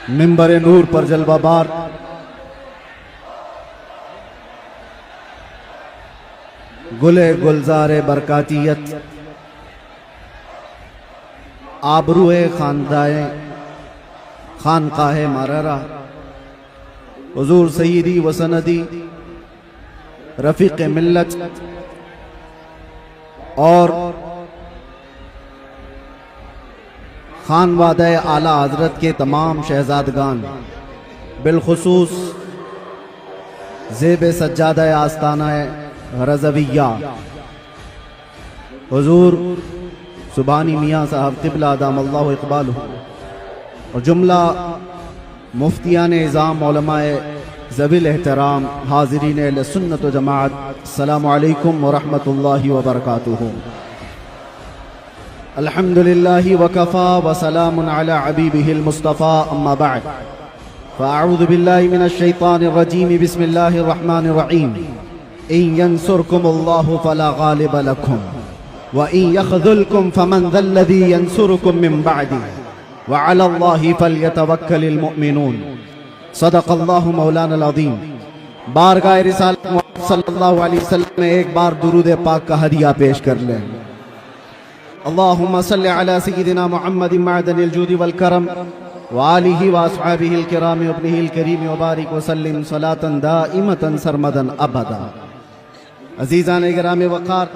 मिंबर नूर पर जलवाबार गुले गुलजारे बरकातियत आबरूए खानदाए खानकाहे माररा हुजूर सईदी वसनदी रफ़ीक़ मिल्लत और खानवादे आला हजरत के तमाम शहजादगान बिलखुसूस ज़ेब सज्जादा आस्ताना रज़विया हुजूर सुबानी मियाँ साहब क़िबला दामल्लाहु इक़बालहु और जुमला मुफ्तियान इज़ाम उलमाए ज़विल एहतराम हाज़रीन अहले सुन्नत व जमाअत, अस्सलामु अलैकुम व रहमतुल्लाहि व बरकातुहू। अल्हम्दुलिल्लाहि व कफ़ा व सलामुन अला हबीबिहिल मुस्तफ़ा, अम्मा बअद, फ़अऊज़ु बिल्लाहि मिनश शैतानिर रजीम, बिस्मिल्लाहिर रहमानिर रहीम। इन यंसुरकुमुल्लाहु फला गालिब लकुम व इन यख़ज़ुलकुम फमन ज़ल्लज़ी यंसुरुकुम मिन बअदिही व अलल्लाहि फल्यतवक्कलिल मुमिनून। सदक़ल्लाहु मौलाना अज़ीम। बारगाह रिसालत मुहम्मद सल्लल्लाहु अलैहि वसल्लम में एक बार दुरूद पाक का हदिया पेश कर लें। अल्लाहुम्मा सल्लि अला सय्यिदिना मुहम्मदिन मअदनिल जूदि वल करम व आलिहि व अस्हाबिहिल किराम व इब्निहिल करीम व बारिक व सल्लिम सलातन दाइमतन सरमदन अबदा। अज़ीज़ान गिराम वक़ार,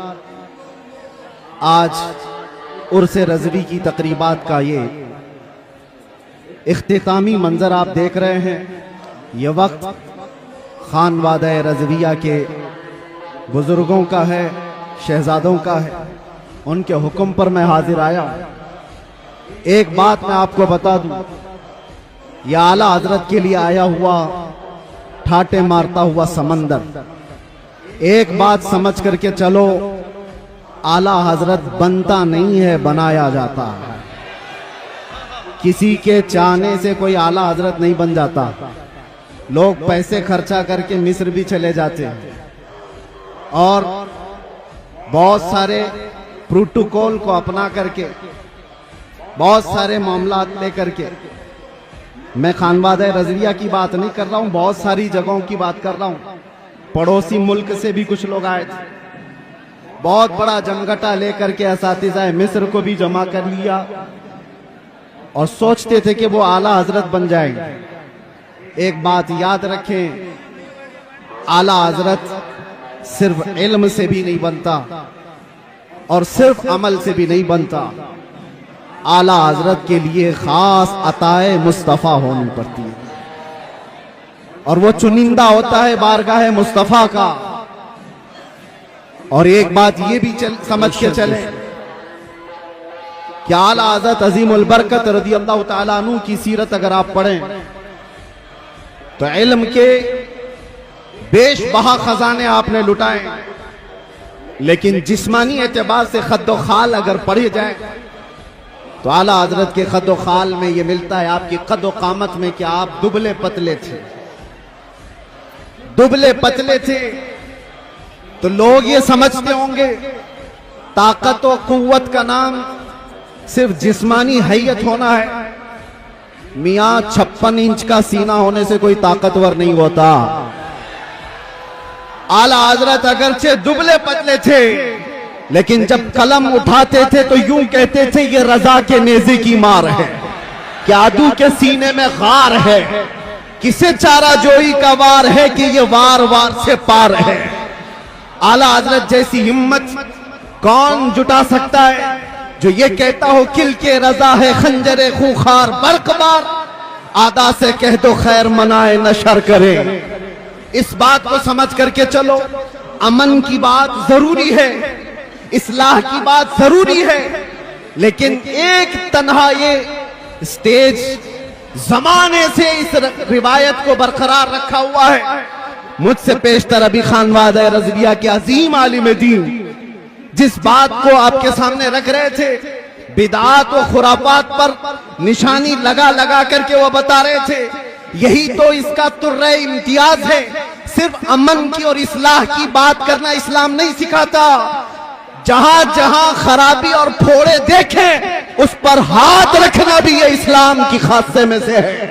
आज उर्स रज़वी की तक़रीबात का ये इख्तितामी मंजर आप देख रहे हैं। ये वक्त खानवादा रज़विया के बुजुर्गों का है, शहजादों का है। उनके हुक्म पर मैं हाजिर आया। एक बात मैं आपको बता दूं, यह आला हजरत के लिए आया हुआ ठाटे मारता हुआ समंदर। एक बात समझ करके चलो, आला हजरत बनता नहीं है, बनाया जाता है। किसी के चाहने से कोई आला हजरत नहीं बन जाता। लोग पैसे खर्चा करके मिस्र भी चले जाते हैं और बहुत सारे प्रोटोकॉल को अपना करके, बहुत सारे मामलात लेकर के, मैं खानवादा रज़विया की बात नहीं कर रहा हूं, बहुत सारी जगहों की बात कर रहा हूं। पड़ोसी मुल्क से भी कुछ लोग आए थे, बहुत बड़ा जमघटा लेकर के असातिज़ा मिस्र को भी जमा कर लिया और सोचते थे कि वो आला हजरत बन जाएंगे। एक बात याद रखें, आला हजरत सिर्फ इल्म से भी नहीं बनता और सिर्फ अमल से भी नहीं बनता। आला हजरत के लिए खास अताए मुस्तफ़ा होनी पड़ती है और वो चुनिंदा होता है बारगाह मुस्तफ़ा का। और एक बात ये भी समझ के चले कि आला हज़रत अज़ीमुल बरकत रज़ियल्लाहु ताला अन्हु की सीरत अगर आप पढ़ें तो इल्म के बेशबहा खजाने आपने लुटाए, लेकिन जिस्मानी एतबार से खद्दो खाल अगर पढ़े जाए तो आला हजरत के खद्दो खाल में ये मिलता है आपकी कद्दो कामत में कि आप दुबले पतले थे। दुबले पतले थे तो लोग ये समझते होंगे ताकत और कुव्वत का नाम सिर्फ जिस्मानी हैयत होना है। मियां 56 इंच का सीना होने से कोई ताकतवर नहीं होता। आला हजरत अगरचे दुबले पतले थे, लेकिन जब कलम उठाते थे तो यूं कहते थे ये रजा के नेज़े की मार है, क्या आदू के सीने में गार है, किसे चारा जोई का वार है कि ये वार वार से पार है। आला हजरत जैसी हिम्मत कौन जुटा सकता है जो ये कहता हो किल के रजा है खंजरे खूखार बरकबार, आदा से कह दो खैर मनाए न शर करे। इस बात को समझ करके चलो, अमन की बात जरूरी है, इस्लाह की बात जरूरी है, लेकिन एक तन्हा ये स्टेज जमाने से इस रिवायत को बरकरार रखा हुआ है। मुझसे पेशतर अभी खानवादा रज़विया के अजीम आलिम दीन जिस बात को आपके सामने रख रहे थे, बिदात और खुराफात पर निशानी लगा लगा करके वो बता रहे थे, यही तो इसका तुर्रे इम्तियाज है। सिर्फ अमन की और इस्लाह की बात करना इस्लाम नहीं सिखाता। जहां जहां खराबी और फोड़े देखें उस पर हाथ रखना भी ये इस्लाम की खासे में से है।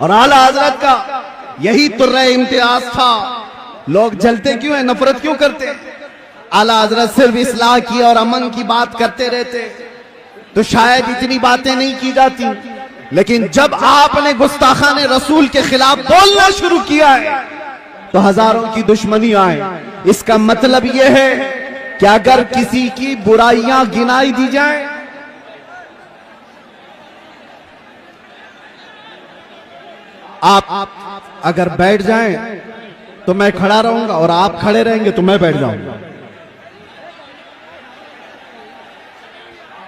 और आला हजरत का यही तुर्रे इम्तियाज था। लोग जलते क्यों हैं, नफरत क्यों करते हैं? आला हजरत सिर्फ इस्लाह की और अमन की बात करते रहते तो शायद इतनी बातें नहीं की जाती, लेकिन जब आपने गुस्ताखाने रसूल के खिलाफ बोलना शुरू किया है तो हजारों की दुश्मनी आए। इसका मतलब यह है कि अगर किसी की बुराइयां गिनाई दी जाए, आप अगर बैठ जाएं तो मैं खड़ा रहूंगा, और आप खड़े रहेंगे तो मैं बैठ जाऊंगा।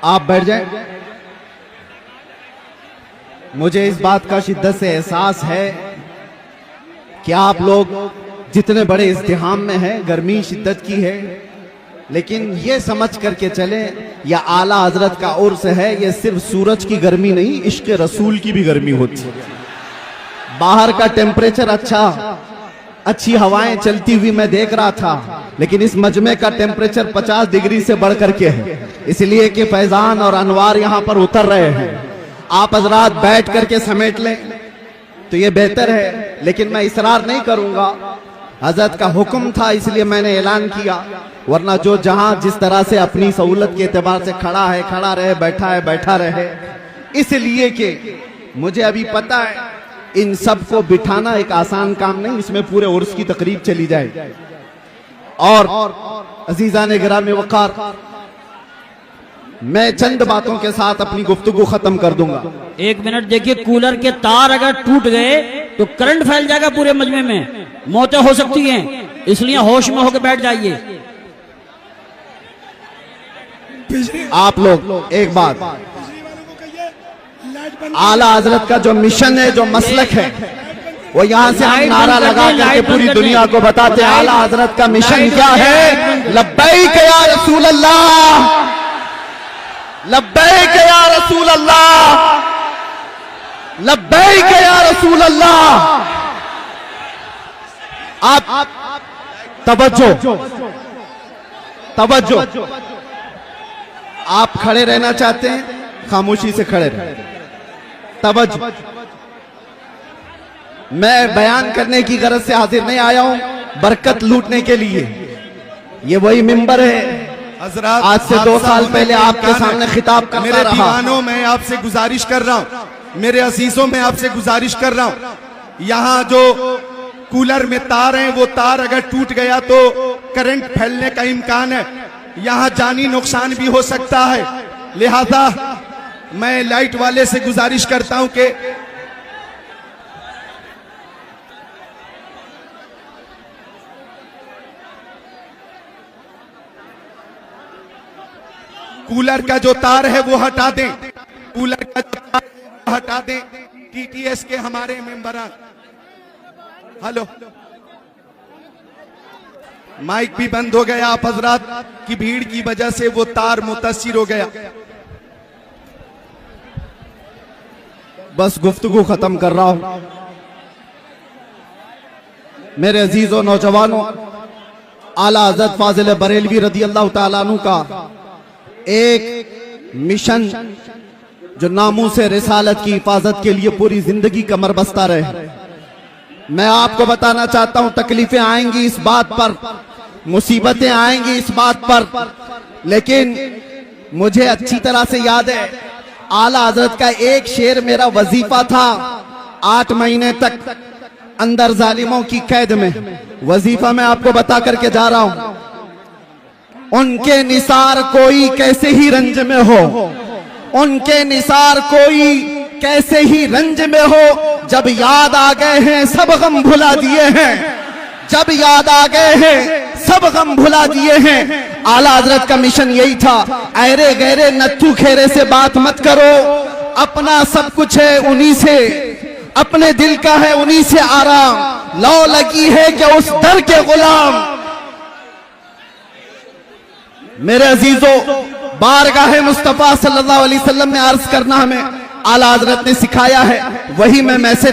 आप बैठ जाएं। मुझे इस बात का शिद्दत से एहसास है कि आप लोग जितने बड़े इज्तिहाम में हैं, गर्मी शिद्दत की है, लेकिन ये समझ करके चले या आला हजरत का उर्स है, ये सिर्फ सूरज की गर्मी नहीं, इश्क रसूल की भी गर्मी होती है। बाहर का टेम्परेचर अच्छा, अच्छी हवाएं चलती हुई मैं देख रहा था, लेकिन इस मजमे का टेम्परेचर 50 डिग्री से बढ़ करके है, इसलिए कि फैजान और अनवार यहां पर उतर रहे हैं। आप हजरात बैठ करके समेट लें तो ये बेहतर है, लेकिन मैं इसरार नहीं करूंगा। हजरत का हुक्म था इसलिए मैंने ऐलान किया, वरना जो जहां जिस तरह से अपनी सहूलत के एतबार से खड़ा है खड़ा रहे, बैठा है बैठा रहे। इसलिए कि मुझे अभी पता है इन सबको बिठाना एक आसान काम नहीं, इसमें पूरे उर्स की तकरीब चली जाए। और अजीजान गिरामी वक़ार, मैं चंद बातों के साथ अपनी गुफ्तगू खत्म कर दूंगा। 1 मिनट देखिए, कूलर के तार अगर टूट गए तो करंट फैल जाएगा पूरे मजमे में, मौतें हो सकती हैं, इसलिए होश में होकर बैठ जाइए। आप लोग एक बात, आला हजरत का जो मिशन है, जो मसलक है, वो यहाँ से हम नारा लगा करके पूरी दुनिया को बताते हैं आला हजरत का मिशन क्या है। लब्बैक या रसूल अल्लाह, लब्बैक या रसूल अल्लाह, लब्बैक या रसूल अल्लाह। आप तवज्जो तवज्जो, आप खड़े रहना चाहते हैं, खामोशी से खड़े रहें। तवज्जो, मैं बयान करने की गरज से हाजिर नहीं आया हूं, बरकत लूटने के लिए। ये वही मिंबर है आज से 2 साल पहले आपके सामने खिताब करता मेरे रहा। दीवानों में आपसे गुजारिश कर रहा हूं, मेरे अजीजों में आपसे गुजारिश कर रहा हूं, यहाँ जो कूलर में तार हैं, वो तार अगर टूट गया तो करंट फैलने का इम्कान है, यहाँ जानी नुकसान भी हो सकता है। लिहाजा मैं लाइट वाले से गुजारिश करता हूं कि कूलर का जो तार है वो हटा दें, कूलर का जो तार हटा दें। टीटीएस के हमारे मेंबरान, हेलो, माइक भी बंद हो गया, आप हजरात की भीड़ की वजह से वो तार मुतासिर हो गया। बस गुफ्तगू खत्म कर रहा हूं। मेरे अजीजों नौजवानों, आला हज़रत फाजिल बरेलवी रदी अल्लाह तआला अन्हु का एक मिशन जो नामूसे रिसालत की हिफाजत के लिए पूरी जिंदगी कमर बस्ता रहे। मैं आपको बताना चाहता हूं, तकलीफें आएंगी इस बात पर, मुसीबतें आएंगी इस बात पर, लेकिन मुझे अच्छी तरह से याद है आला हज़रत का एक शेर मेरा वजीफा था। 8 महीने तक अंदर जालिमों की कैद में वजीफा मैं आपको बता करके जा रहा हूं। उनके निसार कोई कैसे ही रंज में हो, उनके निसार कोई कैसे ही रंज में हो, जब याद आ गए हैं सब गम भुला दिए हैं, जब याद आ गए हैं सब गम भुला दिए हैं। आला हजरत का मिशन यही था, अरे गहरे नत्थू खेरे से बात मत करो, अपना सब कुछ है उन्हीं से, अपने दिल का है उन्हीं से आराम, लौ लगी है कि उस दर के गुलाम। मेरे अजीजों, बारगाह मुस्तफा सल्लल्लाहु अलैहि वसल्लम में अर्ज करना हमें आला हजरत ने सिखाया है, वही मैं मैसेज